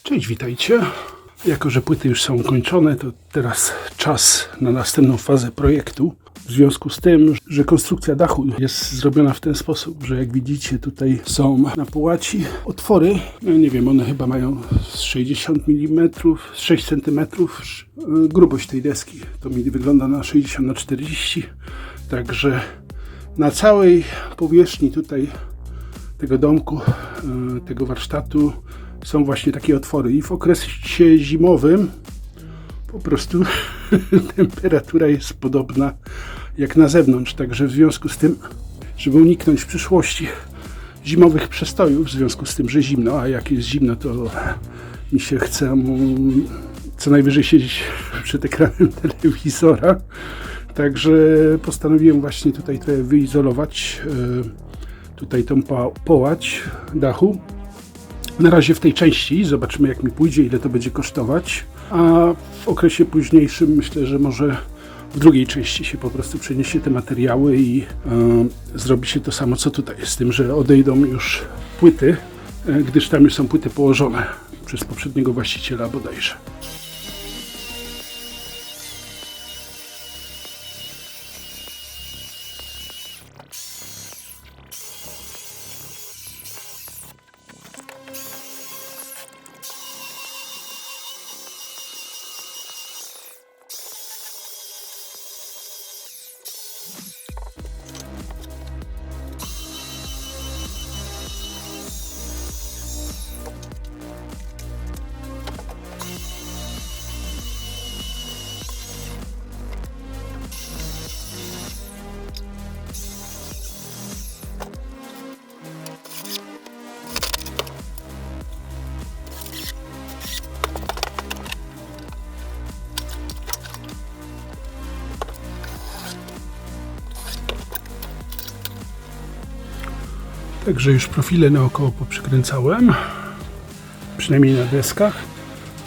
Cześć, witajcie. Jako że płyty już są ukończone, to teraz czas na następną fazę projektu. W związku z tym, że konstrukcja dachu jest zrobiona w ten sposób, że jak widzicie tutaj są na połaci otwory. No nie wiem, one chyba mają 60 mm, 6 cm grubość tej deski. To mi wygląda na 60 na 40. Także na całej powierzchni tutaj tego domku, tego warsztatu są właśnie takie otwory i w okresie zimowym po prostu temperatura jest podobna jak na zewnątrz, także w związku z tym, żeby uniknąć w przyszłości zimowych przestojów, w związku z tym, że zimno, a jak jest zimno, to mi się chce co najwyżej siedzieć przed ekranem telewizora, także postanowiłem właśnie tutaj trochę wyizolować tutaj tą połać dachu. Na razie w tej części, zobaczymy jak mi pójdzie, ile to będzie kosztować, a w okresie późniejszym myślę, że może w drugiej części się po prostu przeniesie te materiały i zrobi się to samo co tutaj, z tym, że odejdą już płyty, gdyż tam już są płyty położone przez poprzedniego właściciela bodajże. Także już profile naokoło poprzykręcałem, przynajmniej na deskach.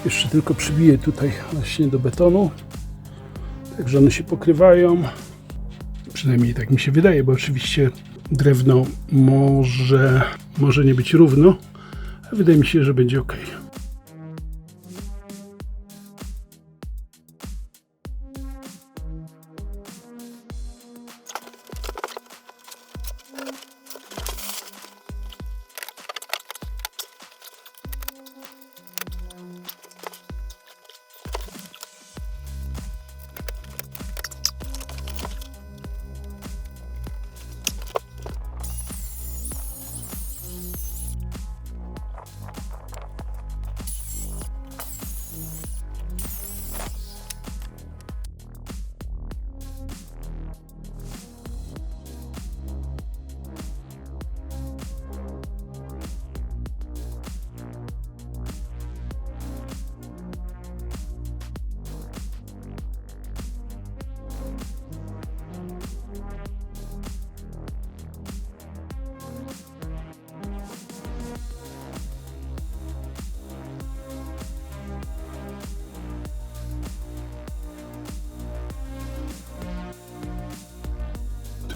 Jeszcze tylko przybiję tutaj właśnie do betonu, także one się pokrywają. Przynajmniej tak mi się wydaje, bo oczywiście drewno może nie być równo, a wydaje mi się, że będzie ok.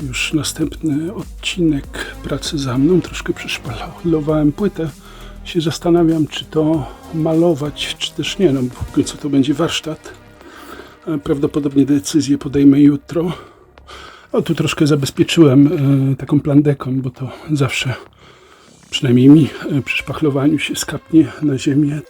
Już następny odcinek pracy za mną. Troszkę przeszpalowałem płytę. Się zastanawiam, czy to malować, czy też nie. No, w końcu to będzie warsztat. Prawdopodobnie decyzję podejmę jutro. O, tu troszkę zabezpieczyłem taką plandeką, bo to zawsze, przynajmniej mi, przy szpachlowaniu się skapnie na ziemię.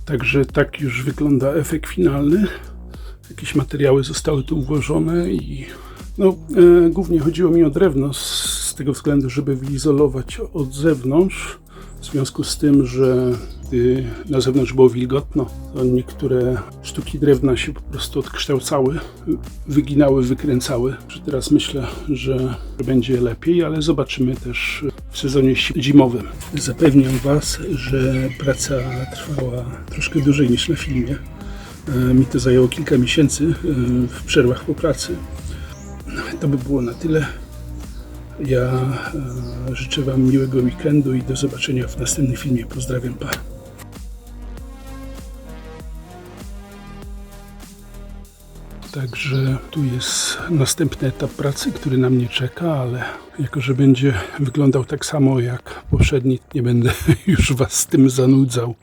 Także tak już wygląda efekt finalny. Jakieś materiały zostały tu włożone i głównie chodziło mi o drewno z tego względu, żeby wyizolować od zewnątrz. W związku z tym, że gdy na zewnątrz było wilgotno, to niektóre sztuki drewna się po prostu odkształcały, wyginały, wykręcały. Teraz myślę, że będzie lepiej, ale zobaczymy też w sezonie zimowym. Zapewniam Was, że praca trwała troszkę dłużej niż na filmie. Mi to zajęło kilka miesięcy w przerwach po pracy. To by było na tyle. Ja życzę Wam miłego weekendu i do zobaczenia w następnym filmie. Pozdrawiam, pa! Także tu jest następny etap pracy, który na mnie czeka, ale jako że będzie wyglądał tak samo jak poprzedni, nie będę już Was z tym zanudzał.